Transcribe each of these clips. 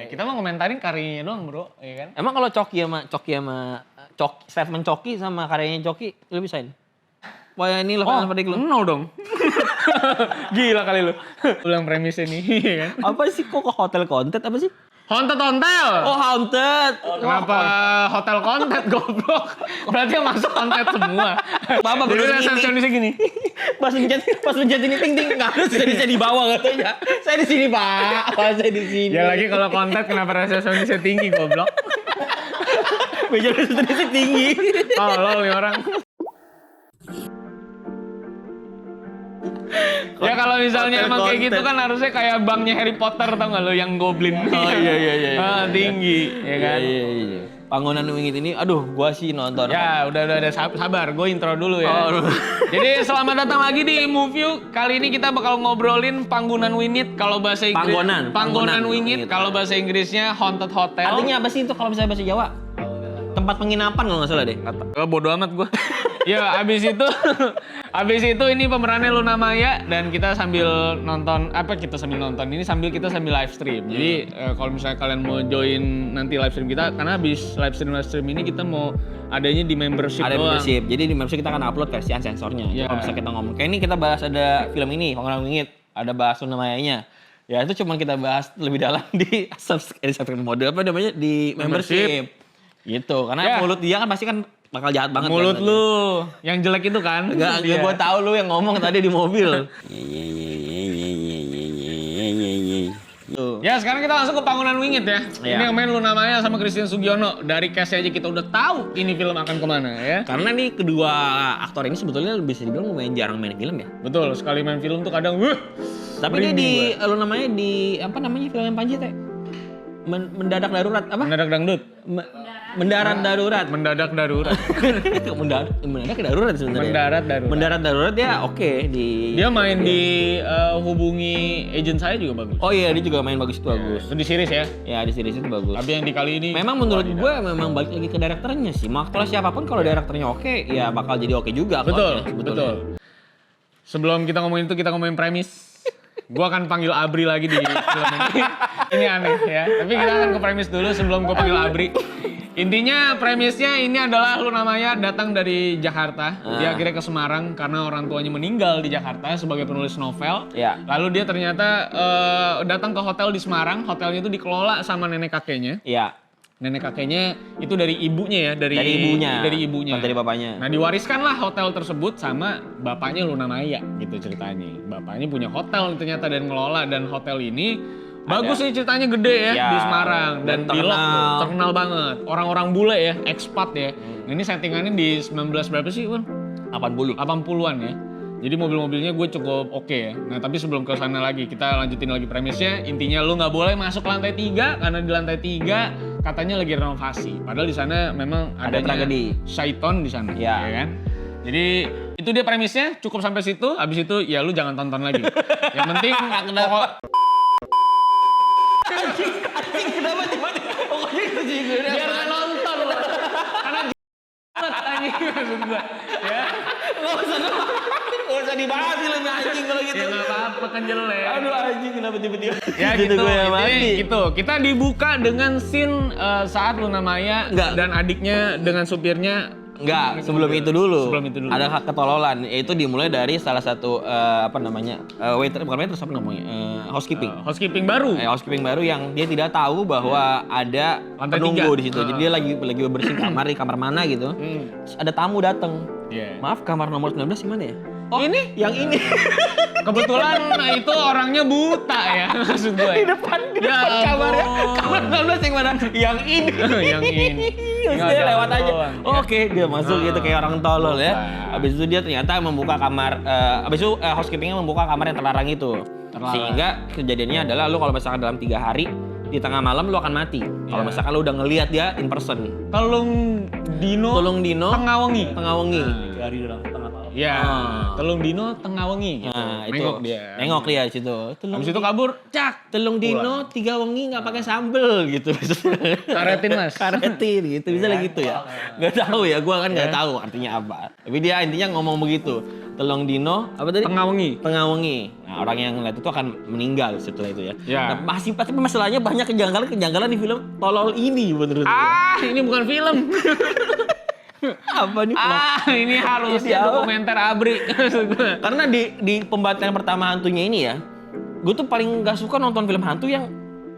Kita mah komentarin karyanya doang, Bro, ya kan? Emang kalau statement Coki sama karyanya Coki lu bisain? Wah ini lepas pada lu. No dong. Gila kali lu. Ulang premis ini, ya kan? Apa sih kok ke hotel konten apa sih? Haunted Hotel. Oh haunted. Kenapa hotel konten goblok? Berarti yang masuk konten semua. Bapak Jadi bener resepsionisnya gini. Pas mencet ini ting ting nggak harus saya di bawah katanya. Saya di sini Pak. Saya di sini. Ya lagi kalau konten kenapa resepsionisnya tinggi goblok? Meja resepsionisnya tinggi. Tolol nih orang. Ya kalau misalnya Hotel emang kayak gitu konten. kan harusnya kayak banknya Harry Potter tau gak lo yang goblin. Oh iya. Tinggi ya kan. Iya. Bangunan Wingit ini aduh gua sih nonton. Ya udah sabar, gue intro dulu ya. Oh. Jadi selamat datang lagi di Movie. Kali ini kita bakal ngobrolin Panggonan Wingit kalau bahasa Inggris. Panggonan Wingit kalau bahasa Inggrisnya Haunted Hotel. Artinya apa sih itu kalau misalnya bahasa Jawa? Tempat penginapan kalau nggak salah deh. Bodo amat gue. Ya abis itu ini pemerannya Luna Maya dan kita sambil nonton ini sambil live stream. Jadi kalau misalnya kalian mau join nanti live stream kita karena habis live stream ini kita mau adanya di membership doang. Jadi di membership kita akan upload versi sensornya. Yeah. Kalau misalnya kita ngomong kayak ini kita bahas ada film ini Panggonan Wingit, ada bahas Luna Mayanya. Ya itu cuma kita bahas lebih dalam di subscribe mode apa namanya di membership. Gitu. Karena mulut dia kan pasti kan bakal jahat banget. Mulut kan, lu yang jelek itu kan? Enggak, gue tahu lu yang ngomong tadi di mobil. Ya sekarang kita langsung ke Panggonan Wingit ya. Ini yang main Luna Maya sama Christian Sugiono. Dari cast aja kita udah tahu ini film akan kemana ya. Karena nih kedua aktor ini sebetulnya bisa dibilang lumayan jarang main film ya. Betul, sekali main film tuh kadang Tapi dia di Luna Maya di apa namanya film yang Panji teh? Mendadak darurat apa? Mendadak dangdut. Mendarat darurat. Mendadak darurat. Mendadak darurat sebenarnya. Mendarat darurat ya oke di. Dia main di Hubungi Agent Saya juga bagus. Oh iya dia juga main bagus itu bagus. Itu di series ya. Ya di series itu bagus. Tapi yang di kali ini. Memang menurut gue memang balik lagi ke direkturnya sih. Mau aktor siapapun kalau direkturnya oke ya bakal jadi oke juga. Betul. Sebelum kita ngomongin itu kita ngomongin premis. Gua akan panggil Abri lagi di film ini. Ini aneh ya. Tapi kita akan ke premis dulu sebelum gua panggil Abri. Intinya premisnya ini adalah Luna Maya datang dari Jakarta. Dia akhirnya ke Semarang karena orang tuanya meninggal di Jakarta sebagai penulis novel. Ya. Lalu dia ternyata datang ke hotel di Semarang. Hotelnya itu dikelola sama nenek kakeknya. Iya. Nenek kakeknya itu dari ibunya ya, dari ibunya. Bukan dari bapaknya. Nah diwariskanlah hotel tersebut sama bapaknya Luna Maya gitu ceritanya. Bapaknya punya hotel ternyata dan ngelola dan hotel ini bagus nih ceritanya gede ya di Semarang dan di terkenal banget. Orang-orang bule ya, ekspat ya. Nah, ini settingannya di 19 berapa sih, Bun? 80-an ya. Jadi mobil-mobilnya gue cukup oke ya. Nah tapi sebelum ke sana lagi, kita lanjutin lagi premisnya. Intinya lu nggak boleh masuk lantai 3 karena di lantai 3 katanya lagi renovasi. Padahal di sana memang ada tragedi. Syaiton di sana, ya kan? Jadi itu dia premisnya. Cukup sampai situ. Abis itu ya lu jangan tonton lagi. Yang penting pokok. Kenapa tiba-tiba? Pokoknya itu sih gue. Biar nggak nonton lah. Karena anjing maksud gue. Ya. Gak usah dibahas film anjing kalau gitu. Ya nggak apa-apa kan jelek. Aduh anjing kenapa tiba-tiba. Ya gitu. Kita dibuka dengan scene saat Luna Maya dan adiknya dengan supirnya. Enggak, sebelum itu dulu. Ada ketololan, yaitu dimulai dari salah satu housekeeping baru. Housekeeping baru yang dia tidak tahu bahwa ada lantai penunggu 3 di situ. Jadi dia lagi bersih kamar mana gitu. Terus ada tamu datang. Maaf, kamar nomor 19 gimana ya? Oh, ini? Yang ini. Kebetulan itu orangnya buta ya, maksud gue. Di depan kamarnya. Kamar 19 yang mana? Yang ini. Yang ini. Dia lewat aja. Oke, dia masuk gitu kayak orang tolol ya. Habis itu dia ternyata membuka kamar, habis itu housekeepingnya membuka kamar yang terlarang itu. Sehingga kejadiannya adalah lu kalau misalkan dalam 3 hari di tengah malam lu akan mati. Kalau misalkan lu udah ngelihat dia in person. Tulung Dino. Tengah wengi. 3 hari dalam tengah malam. Iya, Telung Dino tengah wengi gitu. Nah, itu Nengok dia. Nengok dia di situ. Habis itu kabur, cak. Telung Dino 3 wengi enggak pakai sambel gitu. Karetin Mas. Karetin gitu. Bisa lah gitu ya. Enggak tahu ya, gua kan enggak tahu artinya apa. Tapi dia intinya ngomong begitu. Telung Dino apa tadi? Tengah wengi. Tengah wengi. Nah, orang yang ngeliat itu akan meninggal setelah itu ya. Ya. Nah, tapi masalahnya banyak kejanggalan di film tolol ini menurut gua. Ini bukan film. Apa nih? Ini harusnya dokumenter ABRI. Karena di pembatalan pertama hantunya ini ya, gue tuh paling gak suka nonton film hantu yang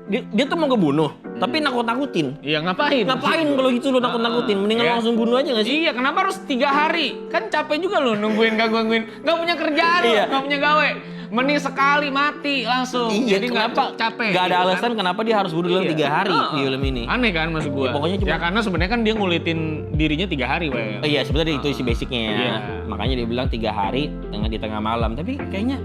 dia tuh mau ngebunuh, tapi nakut-nakutin. Iya, ngapain? Ngapain kalau gitu lo nakut-nakutin? Mendingan langsung bunuh aja gak sih? Iya, kenapa harus 3 hari? Kan capek juga lo nungguin gangguin. Gak punya kerjaan lo, gak punya gawe. Mending sekali mati langsung. Iya, jadi kenapa capek. Gak ada gitu alasan kenapa dia harus bunuh dalam 3 hari di film ini. Aneh kan maksud gua. Ya, pokoknya cuma karena sebenarnya kan dia ngulitin dirinya 3 hari, Wel. Iya, sebenarnya itu isi basicnya ya. Iya. Makanya dia bilang 3 hari di tengah malam. Tapi kayaknya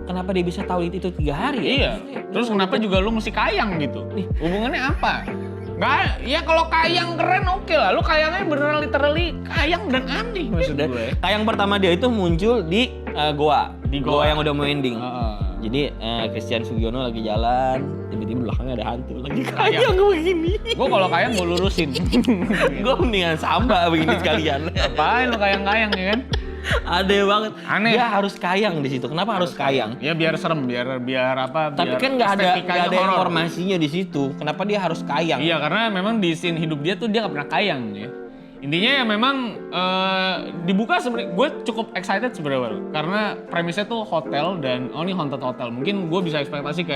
kenapa dia bisa tahu itu 3 hari ya? Iya. Terus kenapa juga lu mesti kayang gitu? Hubungannya apa? Nggak, ya kalau kayang keren oke lah. Lu kayangnya beneran literally kayang dan aneh maksud gue. Kayang pertama dia itu muncul di goa. Di goa goa yang udah mau ending. Jadi Christian Sugiono lagi jalan, tiba-tiba belakangnya ada hantu lagi kayang begini. Gue kalau kayang gue lurusin. Gue mendingan samba begini sekalian. Apain lu kayang-kayang ya kan? Aneh banget. Aneh. Dia harus kayang di situ. Kenapa harus kayang? Ya biar serem, biar apa? Tapi biar kan nggak ada horror. informasinya di situ. Kenapa dia harus kayang? Iya, karena memang di scene hidup dia tuh dia nggak pernah kayang ya. Intinya ya memang dibuka sebenarnya gue cukup excited sebenarnya karena premisnya tuh hotel dan ini haunted hotel. Mungkin gue bisa ekspektasi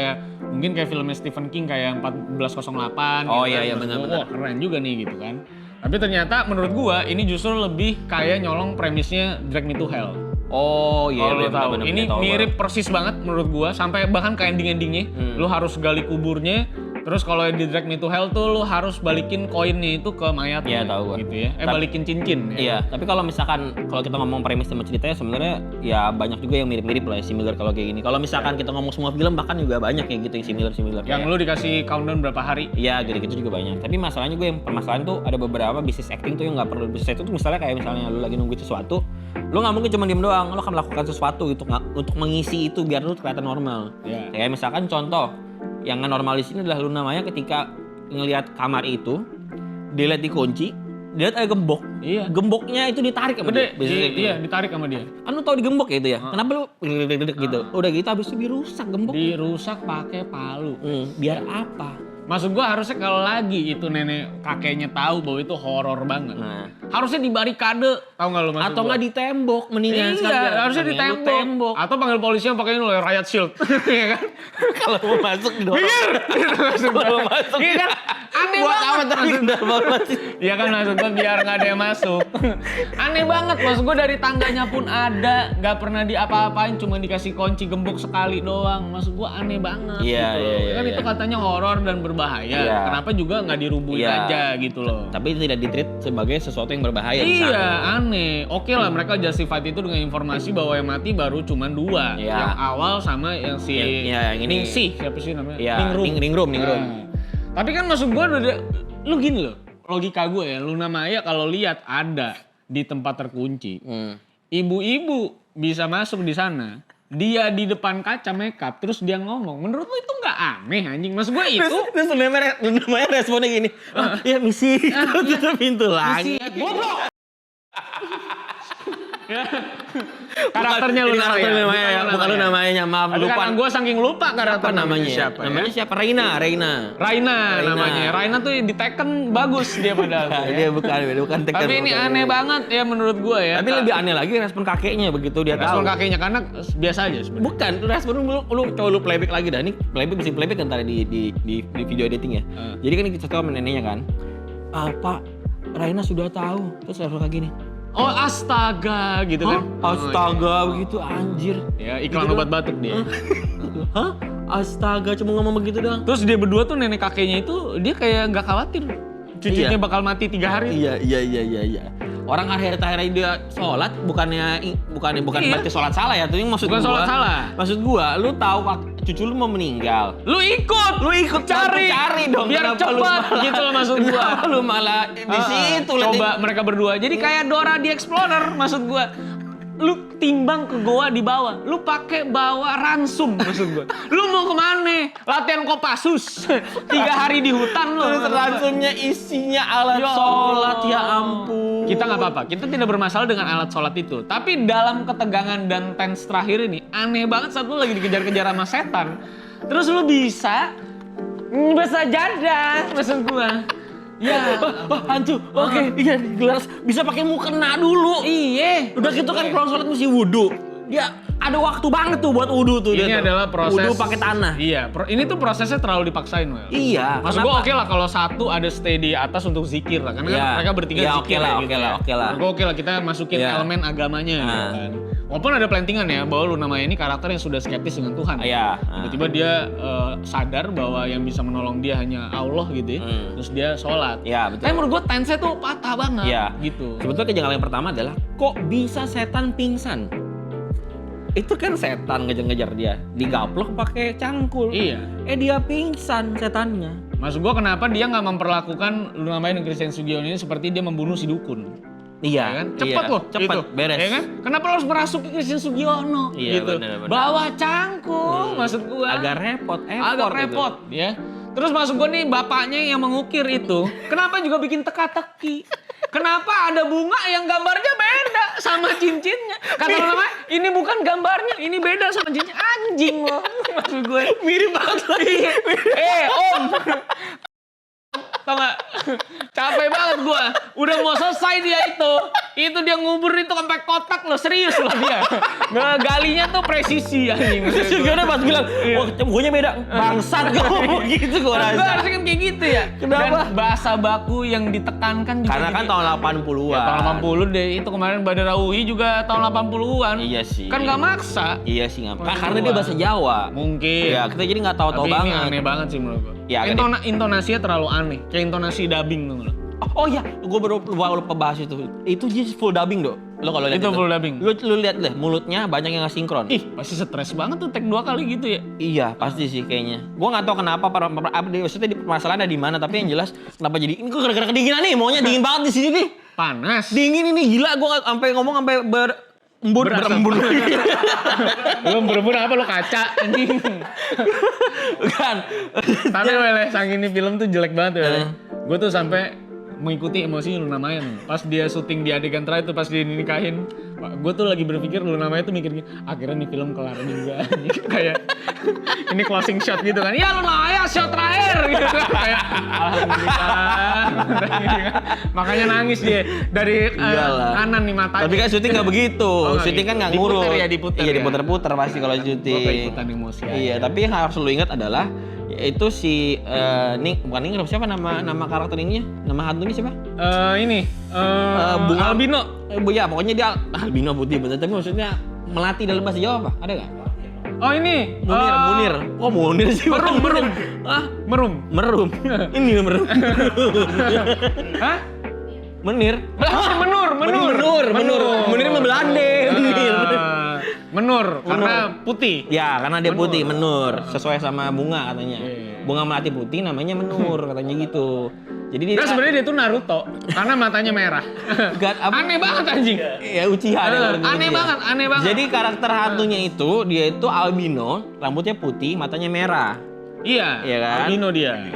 mungkin kayak filmnya Stephen King kayak 1408. Oh gitu iya kan. iya benar-benar. Wah, keren juga nih gitu kan. Tapi ternyata menurut gue ini justru lebih kayak nyolong premisnya Drag Me to Hell. Oh iya Kalau lu tahu, bener, ini mirip persis banget menurut gua sampai bahkan kayak ending-endingnya lu harus gali kuburnya. Terus kalau di Drag Me to Hell tuh lu harus balikin koinnya itu ke mayatnya. Iya, tahu gua. Gitu ya. Balikin cincin ya. Iya, tapi kalau misalkan kita ngomong premis sama ceritanya sebenarnya ya banyak juga yang mirip-mirip lah ya, similar kalau kayak gini. Kalau misalkan kita ngomong semua film bahkan juga banyak yang gitu yang similar. Yang lu dikasih countdown berapa hari? Iya, gitu-gitu juga banyak. Tapi masalahnya permasalahan tuh ada beberapa bisnis acting tuh yang nggak perlu bisnis itu tuh misalnya kayak misalnya lu lagi nungguin sesuatu, lu nggak mungkin cuma diem doang, lu akan melakukan sesuatu gitu untuk mengisi itu biar lu kelihatan normal. Iya. Kayak misalkan contoh yang nggak normal di sini adalah Luna Maya ketika ngelihat kamar itu, dia lihat dikunci, dia lihat ada gembok. Iya. Gemboknya itu ditarik sama dia. Iya, ditarik sama dia. Kan lu tau digembok ya itu ya? Kenapa lu gitu? Udah gitu habis itu dirusak gembok. Dirusak pakai palu. Biar apa? Maksud gua harusnya kalau lagi itu nenek kakeknya tahu bahwa itu horor banget. Nah. Harusnya dibarikade, tahu nggak lu maksud Atau gua? nggak di tembok mendingan Iya, harusnya di tembok. Atau panggil polisi yang pakai ini loh, riot shield. Iya kan? Kalau mau masuk di dorong. Kalau mau masuk. Iya kan? Aneh Buat banget. apa tapi Iya kan maksud gua biar nggak ada yang masuk. Aneh banget, maksud gua dari tangganya pun ada, nggak pernah diapa-apain, cuma dikasih kunci gembok sekali doang. Maksud gua aneh banget. Iya, gitu loh. iya, Kan iya. itu katanya horor dan berbahaya. Iya. Kenapa juga nggak dirubuhin Iya. aja gitu loh? Tapi tidak ditreat sebagai sesuatu yang berbahaya. di Iya, sana. aneh. Oke lah mereka justified itu dengan informasi bahwa yang mati baru cuma 2. Iya. Yang awal sama yang si yang ini. Ningsih, siapa sih namanya? Iya, Ningrum. Ningrum. Nah, tapi kan maksud gue lu gini loh. Logika gue ya, Luna Maya kalau lihat ada di tempat terkunci. Ibu-ibu bisa masuk di sana. Dia di depan kaca makeup terus dia ngomong. Menurut lu itu nggak aneh anjing? Maksud gue itu Terus namanya responnya gini. Ya misi. Tutup pintu lagi. goblok. Karakternya Luna Maya. Bukan lu namanya, maaf Tapi lupa. karena gue saking lupa karakter Apa namanya? siapa ya? Namanya siapa? Raina. Raina namanya. Raina tuh di Tekken bagus dia padahal. tuh, ya. Dia bukan Tekken. Tapi ini aneh banget ya menurut gue ya. Tapi lebih aneh lagi respon kakeknya begitu dia tahu. respon kakeknya karena biasa aja sebenarnya. Bukan, respon lu coba lu playback lagi dah. Ini playback bisa playback kan tadi di video editing ya. Jadi kan kita tahu neneknya kan. Pak, Raina sudah tahu. Terus respon kayak gini. Oh astaga gitu kan. Astaga begitu anjir. Ya iklan Gitu obat batuk dia. Hah? Astaga cuma ngomong begitu doang. Terus dia berdua tuh nenek kakeknya itu dia kayak nggak khawatir. Cucunya Iya. bakal mati 3 hari. Iya. Orang akhir-akhir dia sholat bukan Iya. berarti sholat salah ya. Tapi maksud Bukan gua, sholat salah. Maksud gua, lu tahu cucu lu mau meninggal. Lu ikut Cari dong. biar Kenapa lu cepat malah- gitu loh maksud gua. Kenapa lu malah di situ Coba mereka berdua. Jadi kayak Dora the Explorer maksud gua. lu timbang ke goa di bawah, lu pakai bawa ransum maksud gue. Lu mau kemana? Latihan Kopassus 3 hari di hutan lu. Terus ransumnya isinya alat sholat, ya ampun. Kita nggak apa-apa, kita tidak bermasalah dengan alat sholat itu. Tapi dalam ketegangan dan tense terakhir ini, aneh banget saat lu lagi dikejar-kejar sama setan. Terus lu bisa jadah maksud gue. Ya, hantu. Oke, iya gelas bisa pakai mukena dulu. Iya. Udah gitu kan kalau sholat mesti wudhu. Dia ada waktu banget tuh buat wudhu tuh. Ini adalah proses wudhu pakai tanah. Iya, ini tuh prosesnya terlalu dipaksain, Wel. Iya. Maksud gua oke lah kalau satu ada stay di atas untuk zikir lah, karena kan mereka bertiga zikir lah. Oke lah. Oke lah kita masukin elemen agamanya gitu kan. Walaupun ada plantingan ya bahwa Luna Maya ini karakter yang sudah skeptis dengan Tuhan. Iya. Tiba-tiba dia sadar bahwa yang bisa menolong dia hanya Allah gitu ya. Terus dia sholat. Iya, betul. Tapi menurut gua tense tuh patah banget gitu. Sebetulnya kejanggalan yang pertama adalah kok bisa setan pingsan? Itu kan setan ngejar-ngejar dia, digaplok pakai cangkul. Iya. Dia pingsan setannya. Maksud gua kenapa dia nggak memperlakukan Luna Maya dan Christian Sugiono ini seperti dia membunuh si dukun. Iya kan? Cepet loh, cepet gitu. beres. Ya kan? Kenapa lo harus merasuki Christian Sugiono Iya, gitu? bener. Bawa cangkul, maksud gua. Agak repot, Agak repot, ya. Terus maksud gua nih bapaknya yang mengukir itu, kenapa juga bikin teka-teki? Kenapa ada bunga yang gambarnya beda sama cincinnya? Kata lo namanya, ini bukan gambarnya, ini beda sama cincinnya. Anjing lo, maksud gue. Mirip banget lagi. Om. Tau gak? Capek banget gue. Udah mau selesai dia itu. Itu dia ngubur itu sampai kotak lo. Serius loh dia. Ngegalinya tuh presisi anjing. Gimana pas bilang, wah bukunya beda. Bangsat ngomong gitu gue rasa. Gue harusnya kan kayak gitu ya. Kenapa? Dan bahasa baku yang ditekankan juga. Karena kan tahun 80-an. Ya, tahun 80 deh. Itu kemarin Badara Uhi juga tahun 80-an. Iya sih. Kan gak maksa. Iya sih gak maksa. Karena dia bahasa Jawa. Mungkin. Ya kita jadi gak tahu-tahu banget. Tapi ini aneh banget sih menurut gue. Ya, intonasinya terlalu aneh. Kayak intonasi dubbing tuh. Oh iya, gue baru lupa bahas itu. Itu dia full dubbing dong. Lo kalau lihat itu full dubbing. Lu lihat deh, mulutnya banyak yang nggak sinkron. Ih, pasti stres banget tuh take 2 kali gitu ya. Iya, pasti sih kayaknya. Gue nggak tahu kenapa maksudnya permasalahannya di mana, tapi yang jelas kenapa jadi ini kok gara-gara kedinginan nih, maunya dingin banget di sini nih. Panas. Dingin ini gila, gue sampai ngomong sampai berembun. Belum berembun apa lo kaca anjing. Kan. Tapi Wele, sang ini film tuh jelek banget ya. Gue tuh sampai mengikuti emosi Luna Maya. Pas dia syuting di adegan terakhir tuh pas dia dinikahin, gue tuh lagi berpikir Luna Maya tuh mikir gini, akhirnya nih film kelar juga. Kayak ini closing shot gitu kan. Ya Luna Maya shot terakhir gitu kan. Kayak alhamdulillah. Makanya nangis dia dari kanan nih matanya. Tapi kan syuting nggak begitu. Syuting kan nggak ngurus. Diputer Iya, diputer-puter pasti kalau syuting. Gue ikutan emosi. Iya, tapi yang harus lu ingat adalah itu si bukan Ning, siapa nama karakter ininya? Nama hantunya siapa? Bunga Albino. Ya pokoknya dia albino putih betul, tapi maksudnya melati dalam bahasa Jawa apa? Ada nggak? Oh ini Munir. Oh Munir sih. Merum. Ah, Merum. Ini Merum. Hah? Menur. Munir mah Belanda. Menur karena putih. Ya, karena dia putih, menur. Sesuai sama bunga katanya. Bunga melati putih namanya menur katanya gitu. Jadi dia sebenarnya dia tuh Naruto karena matanya merah. Aneh banget anjing. Ya Uchiha aneh banget. Jadi karakter hantunya itu dia itu albino, rambutnya putih, matanya merah. Iya kan? Albino dia.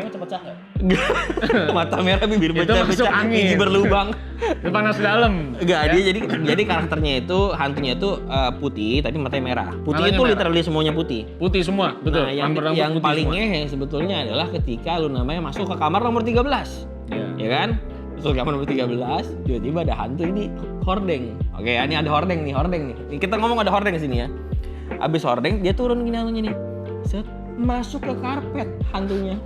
Mata merah, bibir pecah, gigi berlubang. Panas dalam. Enggak, dia jadi karakternya itu hantunya itu putih tapi matanya merah. Putih itu literally semuanya putih. Putih semua, betul. Nah, yang paling ngehe sebetulnya adalah ketika Luna Maya masuk ke kamar nomor 13. Ya kan? Masuk ke kamar nomor 13, tiba-tiba ada hantu ini hordeng. Oke, ini ada hordeng nih. Kita ngomong ada hordeng di sini ya. Abis hordeng dia turun gini hantunya nih. Set, masuk ke karpet hantunya.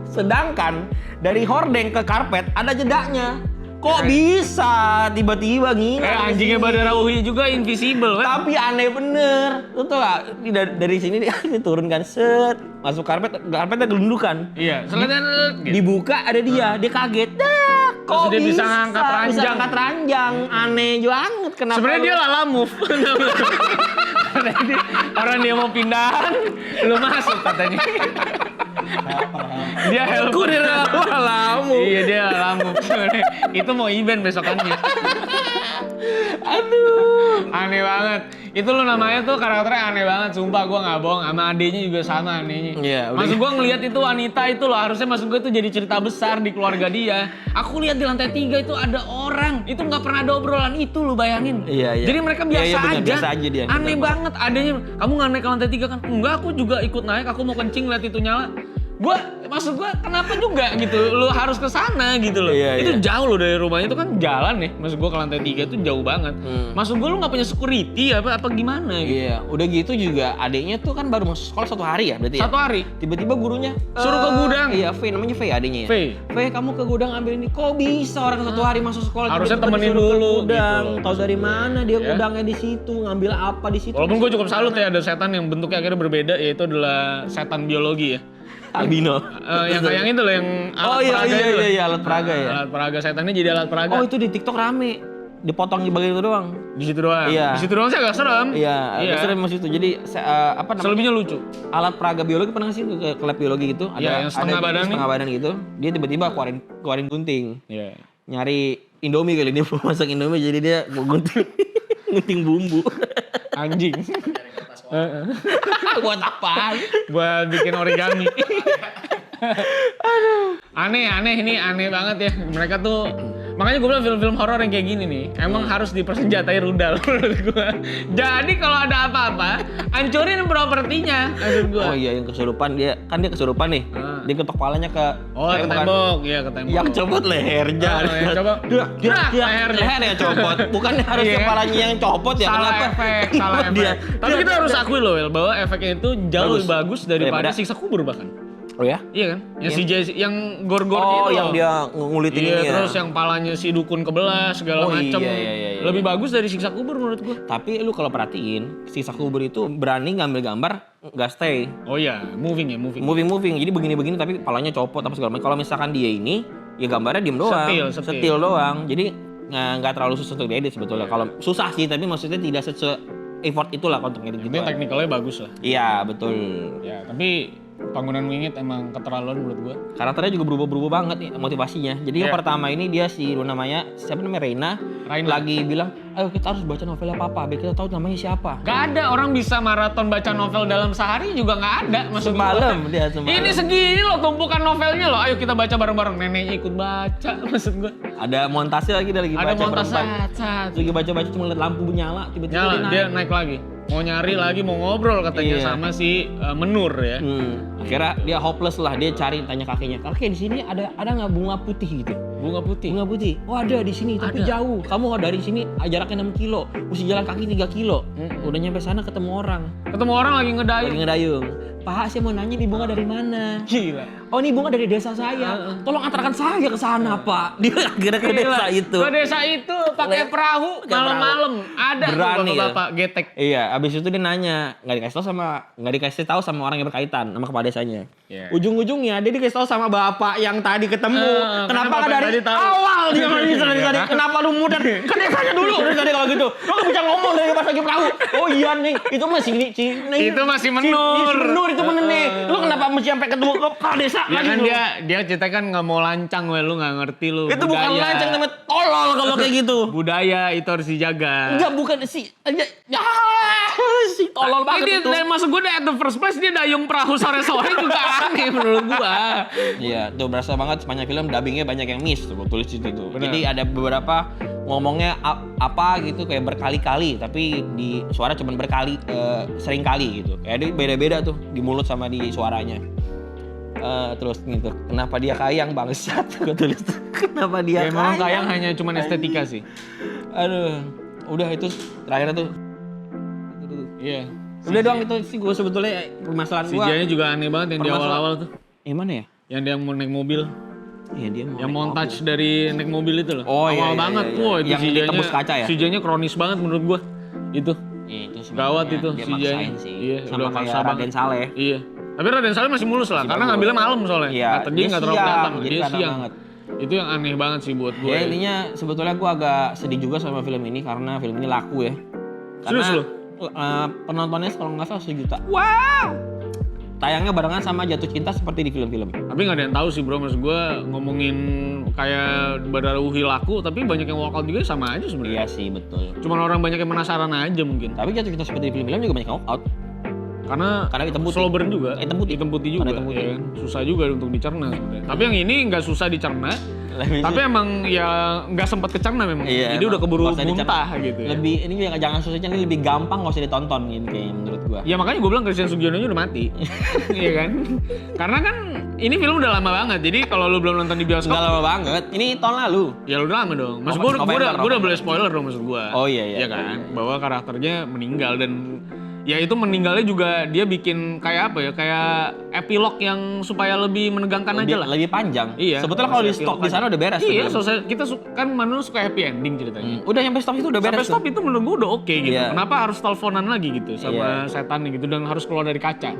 Sedangkan dari hordeng ke karpet ada jedanya. Kok bisa tiba-tiba gini? Anjingnya Badara Uhi juga invisible kan? Tapi aneh bener. Lu tau gak? Dari sini dia diturunkan set, masuk karpetnya gelundukan. Iya. Dibuka ada dia kaget. Dah, kok dia bisa ngangkat ranjang? Aneh banget. Kenapa? Sebenarnya dia lala move. Orang dia mau pindahan, lu masuk katanya. Dia helper. Dia lamu. Iya dia lamu. Itu mau event besokannya. Aduh. Aneh banget. Itu lu namanya tuh karakternya aneh banget, sumpah gua nggak bohong. Sama adenya juga sama anehnya. Iya, maksud gua ngelihat itu wanita itu loh, harusnya maksud gua itu jadi cerita besar di keluarga dia. Aku lihat di lantai 3 itu ada orang, itu nggak pernah ada obrolan itu, lu bayangin. Iya. Jadi mereka biasa Iya, bener, aja. biasa aja dia. Aneh banget adanya. Kamu nggak naik ke lantai 3 kan? Enggak, aku juga ikut naik. Aku mau kencing lihat itu nyala. Maksud gua kenapa juga gitu, lu harus ke sana gitu loh. Iya, Itu iya. jauh loh dari rumahnya, itu kan jalan ya. Maksud gua ke lantai 3 itu jauh banget. Maksud gua lu nggak punya security apa gimana gitu. Iya, udah gitu juga adiknya tuh kan baru masuk sekolah 1 hari ya berarti ya? 1 hari. Tiba-tiba gurunya Suruh ke gudang. Iya, V namanya V adiknya ya. V. Kamu ke gudang ambil ini. Kok bisa orang 1 hari masuk sekolah Harusnya tiba-tiba temenin disuruh ke dulu gudang. gitu. Tahu dari mana dia Ya. gudangnya di situ, ngambil apa di situ. Walaupun gua cukup salut ya ada setan yang bentuknya akhirnya berbeda, yaitu adalah setan biologi ya. albino. Yang itu loh yang alat peraga itu loh. iya, alat peraga ya. Alat peraga setannya jadi alat peraga. Oh, itu di TikTok rame. Dipotong di bagian itu doang. Di situ doang. Iya. Di situ doang sih agak serem. Iya, sering mas itu. Jadi apa namanya? Selebihnya lucu. Alat peraga biologi pernah nggak sih ke lab biologi gitu? Iya, yang setengah badan nih. setengah badan gitu. Dia tiba-tiba keluarin gunting. Iya. Nyari Indomie kali dia mau masak Indomie jadi dia mau gunting gunting bumbu. Anjing. Buat apa? Buat bikin origami. Aduh. Aneh banget ya. Mereka tuh makanya gue bilang film-film horor yang kayak gini nih emang harus dipersenjatai rudal menurut gue. Jadi kalau ada apa-apa, hancurin propertinya menurut gue. Oh iya, yang kesurupan dia kesurupan nih. Dia ketok palanya ke ke tembok, iya ke tembok. Yang copot lehernya. Yang coba leher ya copot. Bukan harus kepalanya yang copot ya. Salah Kenapa? efek, salah efek. Tapi kita harus akui loh, Wel, bahwa efeknya itu jauh lebih bagus daripada siksa kubur bahkan. Oh ya? Iya kan? Yang si Jay, yang gor-gor oh, itu yang loh. dia ngulitin iya, ini ya. terus yang palanya si dukun kebelah segala macam. Iya. Lebih bagus dari siksa kubur menurut gua. Tapi lu kalau perhatiin, siksa kubur itu berani ngambil gambar nggak stay. Oh iya, moving. Moving. Jadi begini-begini tapi palanya copot apa segala macam. Kalau misalkan dia ini, ya gambarnya diem doang. Setil doang. Jadi nggak terlalu susah untuk diedit sebetulnya. Kalau susah sih, tapi maksudnya tidak effort itulah untuk edit gitu. Ini teknikalnya bagus lah. Iya, betul. Ya, tapi Bangunan Wingit emang keterlaluan menurut gua. Karakternya juga berubah-berubah banget nih motivasinya. Jadi yang pertama ini dia namanya Reina. Lagi bilang, ayo kita harus baca novelnya Papa, biar kita tahu namanya siapa. Gak ada orang bisa maraton baca novel dalam sehari juga gak ada. Maksud semalam. Ini segini loh tumpukan novelnya loh. Ayo kita baca bareng-bareng. Neneknya ikut baca maksud gua. Ada montase lagi dia lagi baca. Ada montase. Lagi baca-baca cuma lihat lampu nyala tiba-tiba dia naik lagi. Mau nyari lagi, mau ngobrol katanya sama si Menur ya. Akhirnya dia hopeless lah, dia cari tanya kakeknya. Kakek di sini ada nggak bunga putih gitu? Bunga putih. Oh ada di sini, tapi jauh. Kamu dari sini jaraknya 6 kilo, mesti jalan kaki 3 kilo. Udah nyampe sana ketemu orang. Lagi ngedayung. Pak, saya mau nanya di bunga dari mana? Gila. Oh, ini bunga dari desa saya. Tolong antarkan saya ke sana, Pak. Dia akhirnya ke desa itu. Ke desa itu pakai perahu malam-malam. Ada berani tuh bapak getek. Iya, abis itu dia nanya, nggak dikasih tahu sama orang yang berkaitan sama kepala desanya. Yeah. Ujung-ujungnya dia dikasih tahu sama bapak yang tadi ketemu. Kenapa nggak dari awal dia dari tadi? Kenapa lu mudah? Kan desanya dulu dari tadi kalau gitu. Lu nggak bisa ngomong dari pas lagi perahu. Oh iya nih, itu masih itu masih Menur. Itu bener nih. Lu kenapa mesti sampai ketemu kepala desa ya lagi kan lu? Dia cerita kan nggak mau lancang, lu nggak ngerti lu. Itu bukan lancang, namanya tolol kalau kayak gitu. Budaya itu harus dijaga. Enggak, bukan si tolol banget itu. Dan maksud gue at the first place dia dayung perahu sore-sore juga aneh menurut gua. Iya, tuh berasa banget sepanjang film dubbingnya banyak yang miss tuh, tulis itu tuh. Jadi ada beberapa ngomongnya apa gitu kayak berkali-kali, tapi di suara cuma sering kali gitu. Kayak dia beda-beda tuh di mulut sama di suaranya. Terus gitu, kenapa dia kayang bangsat? Gue tulis tuh, kenapa dia kayang? Memang kayang hanya cuma estetika sih. Aduh, udah itu terakhirnya tuh. Iya. Udah doang itu sih gue sebetulnya permasalahan gue. CJ-nya juga aneh banget yang di awal-awal tuh. Mana ya? Yang dia mau naik mobil. Iya dia mau. Yang montage dari naik mobil itu loh. Oh awal iya, banget. Iya. Wah, itu yang ditembus kaca ya? CJ-nya kronis banget menurut gua. Itu. Iya, itu gawat itu dia CJ-nya. Iya, sama kayak Raden Saleh. Iya. Tapi Raden Saleh masih mulus lah, karena ngambilnya malam soalnya. Iya, dia nggak terlalu datang, dia siang. Banget. Itu yang aneh banget sih buat gue. Ya intinya sebetulnya gue agak sedih juga sama film ini karena film ini laku ya. Serius lo? Penontonnya kalau nggak salah 1 juta. Wow. tayangnya barengan sama Jatuh Cinta seperti di film-film. Tapi nggak ada yang tahu sih bro, maksud gue ngomongin kayak Badarawuhi laku, tapi banyak yang walkout juga sama aja sebenarnya. Iya sih betul. Cuman orang banyak yang penasaran aja mungkin. Tapi Jatuh Cinta seperti di film-film juga banyak yang walkout. Karena hitam putih. slow burn juga. Hitam putih juga. Ya kan? Susah juga untuk dicerna sebenarnya. Tapi yang ini nggak susah dicerna. Tapi emang ya nggak sempat kecerna memang. Iya, jadi udah keburu muntah gitu ya. Lebih ini jangan susahnya, ini lebih gampang nggak usah ditonton ini kayaknya menurut gua. Ya makanya gua bilang Christian Sugiono udah mati. Iya kan? Karena kan ini film udah lama banget. Jadi kalau lu belum nonton di bioskop. Nggak lama banget. Ini tahun lalu. Ya udah lama dong. Maksud gua udah boleh spoiler dong maksud gua. Oh iya. Iya kan? Bahwa karakternya meninggal dan ya itu meninggalnya juga dia bikin kayak apa ya, kayak epilog yang supaya lebih menegangkan aja lah. Lebih panjang. Iya. Sebetulnya kalau di stop di sana udah beres. Iya, selesai. Kita kan manusia suka happy ending ceritanya. Udah sampai stop itu udah beres. Sampai stop itu menurut gua udah oke gitu. Iya. Kenapa harus teleponan lagi gitu sama setan gitu dan harus keluar dari kaca.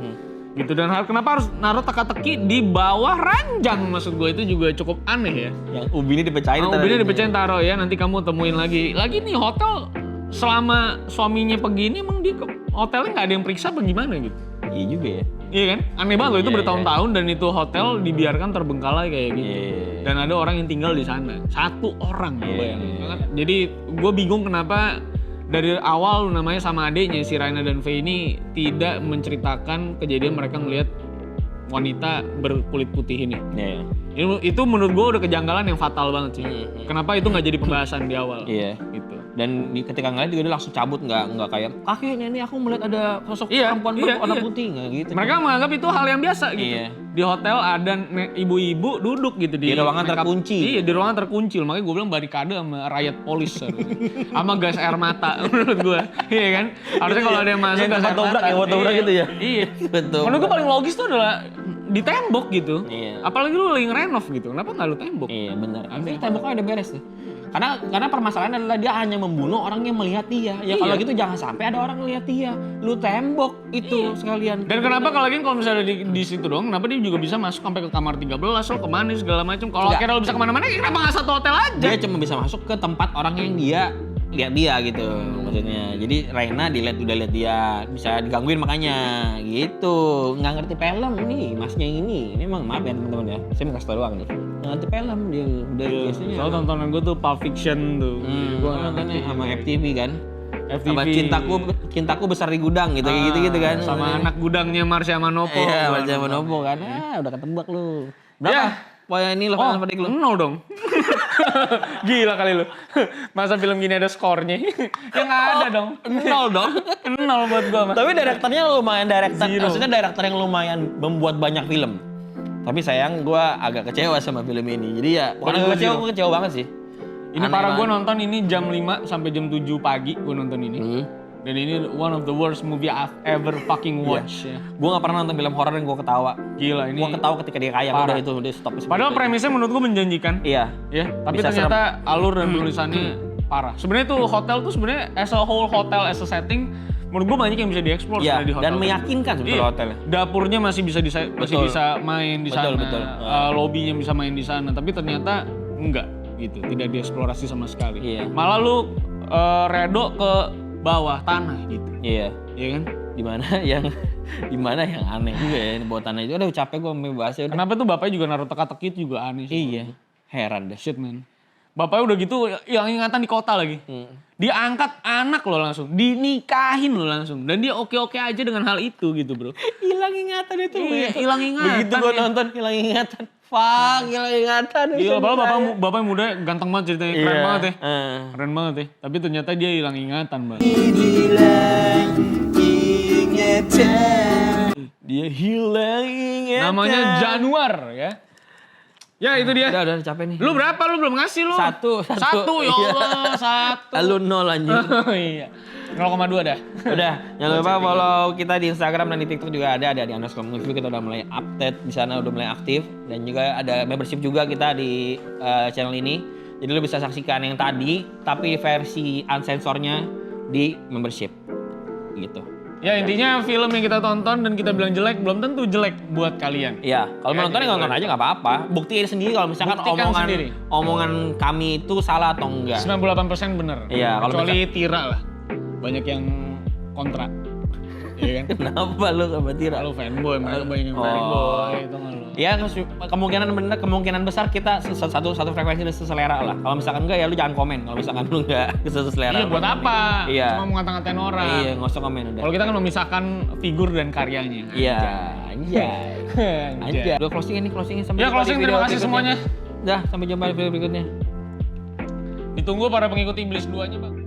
Gitu dan kenapa harus naruh teka-teki di bawah ranjang, maksud gue itu juga cukup aneh ya. Yang ubinnya dipecahin. Ubinnya dipecahin taruh ya, nanti kamu temuin lagi. Lagi nih hotel selama suaminya begini emang di hotelnya nggak ada yang periksa apa gimana gitu. Iya juga ya. Iya kan? Aneh banget loh itu bertahun-tahun dan itu hotel dibiarkan terbengkalai kayak gitu. Dan ada orang yang tinggal di sana. 1 orang bayangin. Jadi gue bingung kenapa dari awal namanya sama adiknya si Raina dan Faye ini tidak menceritakan kejadian mereka ngelihat wanita berkulit putih ini. Itu menurut gue udah kejanggalan yang fatal banget sih. Kenapa itu nggak jadi pembahasan di awal? Iya. Gitu. Dan ketika ngeliat juga dia langsung cabut, nggak kayak kakek nenek aku melihat ada sosok perempuan berwarna putih nggak gitu. Mereka menganggap itu hal yang biasa gitu. Di hotel ada ibu-ibu duduk gitu di ruangan terkunci. Iya, di ruangan terkunci. Makanya gue bilang barikade sama riot polis sama gas air mata menurut gue. Iya kan? Harusnya kalau ada yang masuk gas air mata. Yang dobrak gitu ya. Iya. Betul. Menurut gue paling logis tuh adalah di tembok gitu. Apalagi lu lagi ngerenov gitu. Kenapa nggak lu tembok? Iya benar. Tapi temboknya udah beres tuh. Karena permasalahan adalah dia hanya membunuh orang yang melihat dia. Ya kalau gitu jangan sampai ada orang melihat dia. Lu tembok itu sekalian. Dan kenapa kalau misalnya di situ dong, kenapa dia juga bisa masuk sampai ke kamar 13 lo kemana segala macam. Kalau akhirnya lo bisa kemana-mana, kenapa nggak satu hotel aja? Dia cuma bisa masuk ke tempat orang yang dia lihat dia gitu maksudnya. Jadi Raina udah lihat dia, bisa digangguin makanya gitu. Nggak ngerti film nih masnya ini emang maaf ya teman-teman ya, saya mau kasih tau doang nih, nggak ngerti film dia udah biasanya. Soalnya tontonan gue tuh Pulp Fiction tuh. Gue nontonnya sama FTV kan. FTV. Sama cintaku besar di gudang gitu gitu kan. Sama anak gudangnya Marsha Manopo. Iya, Marsha Manopo kan. Udah ketebak lu. Berapa? Wah ini loh pada lu. 0 dong. Gila kali lu. Masa film gini ada skornya? Ya nggak ada dong. 0 dong. 0 buat gua mah. Tapi direkturnya lumayan maksudnya direktur yang lumayan membuat banyak film. Tapi sayang gua agak kecewa sama film ini. Jadi ya bukan agak kecewa, gua kecewa banget sih. Ini parah, gue nonton ini jam 5 sampai jam 7 pagi gue nonton ini. Dan ini one of the worst movie I've ever fucking watched. Ya. Gue gak pernah nonton film horor dan gue ketawa. Gila ini. Gue ketawa ketika dia kaya, udah itu udah stop. Padahal premisnya menurut gue menjanjikan. Iya. Ya, tapi bisa ternyata alur dan penulisannya parah. Sebenarnya tuh hotel tuh sebenarnya as a whole hotel as a setting menurut gue banyak yang bisa dieksplor di hotel. Dan meyakinkan sebetulnya hotelnya. Dapurnya masih bisa bisa main di sana. Betul. Lobbynya bisa main di sana, tapi ternyata enggak gitu, tidak dieksplorasi sama sekali. Malah lu redo ke bawah tanah gitu. Iya kan? Dimana yang aneh juga ya bawah tanah itu. Udah capek gue membahasnya. Kenapa tuh bapaknya juga naruh teka-teki juga aneh sih. Iya. Heran deh. Shit man. Bapaknya udah gitu hilang ingatan di kota lagi. Dia angkat anak lo langsung, dinikahin lo langsung. Dan dia oke-oke aja dengan hal itu gitu bro. Hilang ingatan itu. Iya, hilang ingatan. Begitu gue nonton hilang ingatan. Hilang ingatan. Iya, padahal bapaknya muda ganteng banget ceritanya, keren banget ya. Keren banget ya. Tapi ternyata dia hilang ingatan, Bang. Hilang ingatan. Dia hilang ingatan. Namanya Januar ya. Ya itu dia. Udah capek nih. Lu berapa? Lu belum ngasih lu? Satu ya Allah, 1. Lu 0 anjing. Oh iya. 0,2 dah. Udah, jangan lupa follow kita di Instagram dan di TikTok juga ada di _movie. Kita udah mulai update di sana, udah mulai aktif dan juga ada membership juga kita di channel ini. Jadi lu bisa saksikan yang tadi tapi versi unsensornya di membership. Gitu. Ya intinya film yang kita tonton dan kita bilang jelek belum tentu jelek buat kalian. Iya, kalau mau nonton ya nonton aja nggak apa-apa. Buktiin sendiri kalau misalkan omongan kami itu salah atau enggak. 98% benar. Iya, kecuali Tira lah. Banyak yang kontra. Iya kan? Kenapa lu sama Tira? Lu fanboy, mana banyak yang fanboy itu nggak lu. Ya kemungkinan besar kita satu frekuensi dan seselera lah. Kalau misalkan enggak ya lu jangan komen. Kalau misalkan lu enggak seselera. Iya buat apa? Iya. Cuma mau ngata-ngatain orang. Iya, nggak usah komen udah. Kalau kita kan memisahkan figur dan karyanya. Iya, anjay. Udah closing sampai Ya closing, terima kasih semuanya. Dah, sampai jumpa di video berikutnya. Ditunggu para pengikut Iblis 2-nya, Bang.